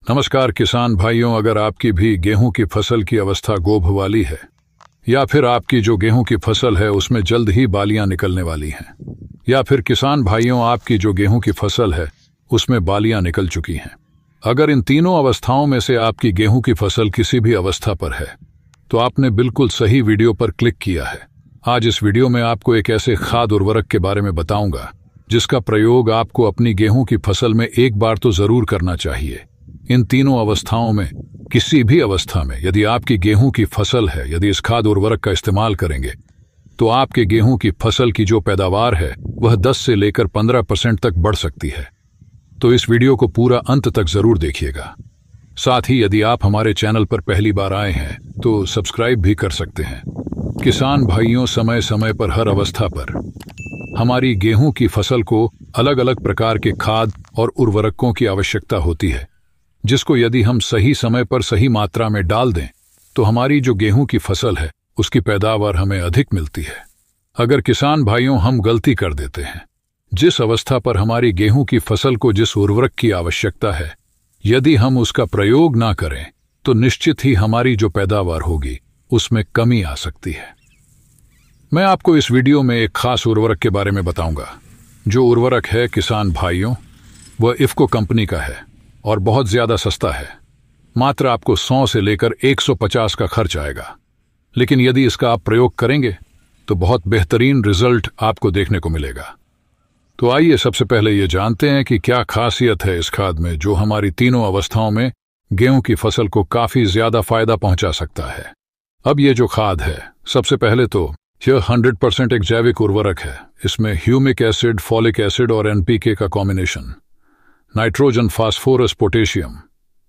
नमस्कार किसान भाइयों, अगर आपकी भी गेहूं की फसल की अवस्था गोभ वाली है या फिर आपकी जो गेहूं की फसल है उसमें जल्द ही बालियां निकलने वाली हैं, या फिर किसान भाइयों आपकी जो गेहूं की फसल है उसमें बालियां निकल चुकी हैं, अगर इन तीनों अवस्थाओं में से आपकी गेहूं की फसल किसी भी अवस्था पर है तो आपने बिल्कुल सही वीडियो पर क्लिक किया है। आज इस वीडियो में आपको एक ऐसे खाद उर्वरक के बारे में बताऊंगा जिसका प्रयोग आपको अपनी गेहूं की फसल में एक बार तो जरूर करना चाहिए। इन तीनों अवस्थाओं में किसी भी अवस्था में यदि आपकी गेहूं की फसल है, यदि इस खाद उर्वरक का इस्तेमाल करेंगे तो आपके गेहूं की फसल की जो पैदावार है वह 10 से लेकर 15% तक बढ़ सकती है। तो इस वीडियो को पूरा अंत तक जरूर देखिएगा। साथ ही यदि आप हमारे चैनल पर पहली बार आए हैं तो सब्सक्राइब भी कर सकते हैं। किसान भाइयों, समय समय पर हर अवस्था पर हमारी गेहूं की फसल को अलग अलग प्रकार के खाद और उर्वरकों की आवश्यकता होती है, जिसको यदि हम सही समय पर सही मात्रा में डाल दें तो हमारी जो गेहूं की फसल है उसकी पैदावार हमें अधिक मिलती है। अगर किसान भाइयों हम गलती कर देते हैं, जिस अवस्था पर हमारी गेहूं की फसल को जिस उर्वरक की आवश्यकता है यदि हम उसका प्रयोग ना करें तो निश्चित ही हमारी जो पैदावार होगी उसमें कमी आ सकती है। मैं आपको इस वीडियो में एक खास उर्वरक के बारे में बताऊंगा। जो उर्वरक है किसान भाइयों वह इफ्को कंपनी का है और बहुत ज्यादा सस्ता है। मात्र आपको 100 से लेकर 150 का खर्च आएगा, लेकिन यदि इसका आप प्रयोग करेंगे तो बहुत बेहतरीन रिजल्ट आपको देखने को मिलेगा। तो आइए सबसे पहले ये जानते हैं कि क्या खासियत है इस खाद में जो हमारी तीनों अवस्थाओं में गेहूं की फसल को काफी ज्यादा फायदा पहुंचा सकता है। अब ये जो खाद है, सबसे पहले तो यह 100% एक जैविक उर्वरक है। इसमें ह्यूमिक एसिड, फॉलिक एसिड और एनपीके का कॉम्बिनेशन, नाइट्रोजन, फास्फोरस, पोटेशियम,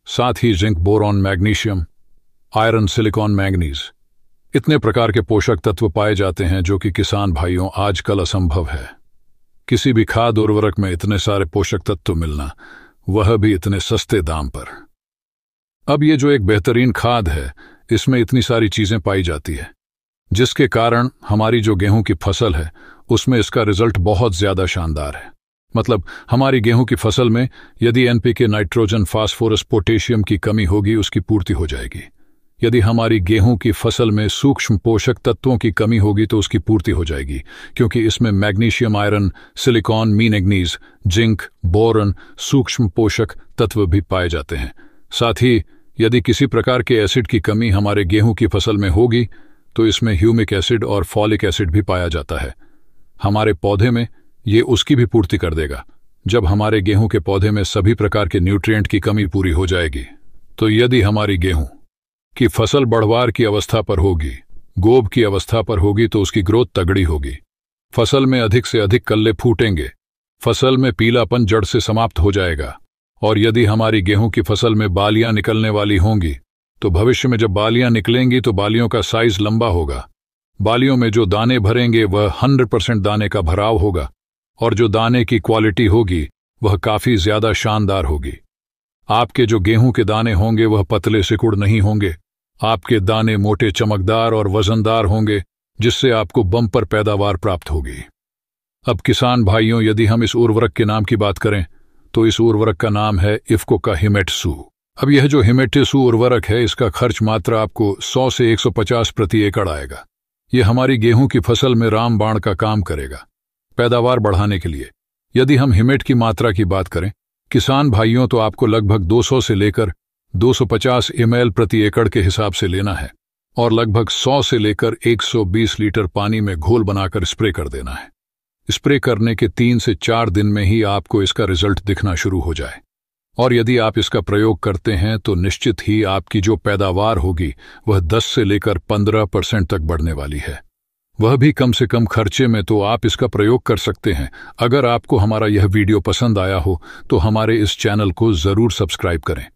साथ ही zinc, boron, magnesium, iron, silicon, manganese, इतने प्रकार के पोषक तत्व पाए जाते हैं जो कि किसान भाइयों आजकल असंभव है। किसी भी खाद उर्वरक में इतने सारे पोषक तत्व मिलना, वह भी इतने सस्ते दाम पर। अब ये जो एक बेहतरीन खाद है इसमें इतनी सारी चीजें पाई जाती है जिसके कारण हमारी जो गेहूं की फसल है उसमें इसका रिजल्ट बहुत ज्यादा शानदार है। मतलब हमारी गेहूं की फसल में यदि एनपीके, नाइट्रोजन, फास्फोरस, पोटेशियम की कमी होगी उसकी पूर्ति हो जाएगी। यदि हमारी गेहूं की फसल में सूक्ष्म पोषक तत्वों की कमी होगी तो उसकी पूर्ति हो जाएगी, क्योंकि इसमें magnesium, iron, silicon, manganese, zinc, boron, सूक्ष्म पोषक तत्व भी पाए जाते हैं। साथ ही यदि किसी प्रकार के एसिड की कमी हमारे गेहूं की फसल में होगी तो इसमें ह्यूमिक एसिड और फॉलिक एसिड भी पाया जाता है। हमारे पौधे में ये उसकी भी पूर्ति कर देगा। जब हमारे गेहूं के पौधे में सभी प्रकार के न्यूट्रिएंट की कमी पूरी हो जाएगी तो यदि हमारी गेहूं की फसल बढ़वार की अवस्था पर होगी, गोभ की अवस्था पर होगी तो उसकी ग्रोथ तगड़ी होगी। फसल में अधिक से अधिक कल्ले फूटेंगे, फसल में पीलापन जड़ से समाप्त हो जाएगा। और यदि हमारी गेहूं की फसल में बालियां निकलने वाली होंगी तो भविष्य में जब बालियां निकलेंगी तो बालियों का साइज लंबा होगा। बालियों में जो दाने भरेंगे वह 100% दाने का भराव होगा और जो दाने की क्वालिटी होगी वह काफी ज्यादा शानदार होगी। आपके जो गेहूं के दाने होंगे वह पतले सिकुड़ नहीं होंगे। आपके दाने मोटे, चमकदार और वजनदार होंगे, जिससे आपको बम्पर पैदावार प्राप्त होगी। अब किसान भाइयों, यदि हम इस उर्वरक के नाम की बात करें तो इस उर्वरक का नाम है इफ्को का हिमेटसू। अब यह जो हिमेटसू उर्वरक है इसका खर्च मात्र आपको 100 से 150 प्रति एकड़ आएगा। यह हमारी गेहूं की फसल में रामबाण का काम करेगा पैदावार बढ़ाने के लिए। यदि हम हिमेट की मात्रा की बात करें किसान भाइयों तो आपको लगभग 200 से लेकर 250 ml प्रति एकड़ के हिसाब से लेना है और लगभग 100 से लेकर 120 लीटर पानी में घोल बनाकर स्प्रे कर देना है। स्प्रे करने के 3 से 4 दिन में ही आपको इसका रिजल्ट दिखना शुरू हो जाए और यदि आप इसका प्रयोग करते हैं तो निश्चित ही आपकी जो पैदावार होगी वह 10 से लेकर 15% तक बढ़ने वाली है, वह भी कम से कम खर्चे में। तो आप इसका प्रयोग कर सकते हैं। अगर आपको हमारा यह वीडियो पसंद आया हो तो हमारे इस चैनल को जरूर सब्सक्राइब करें।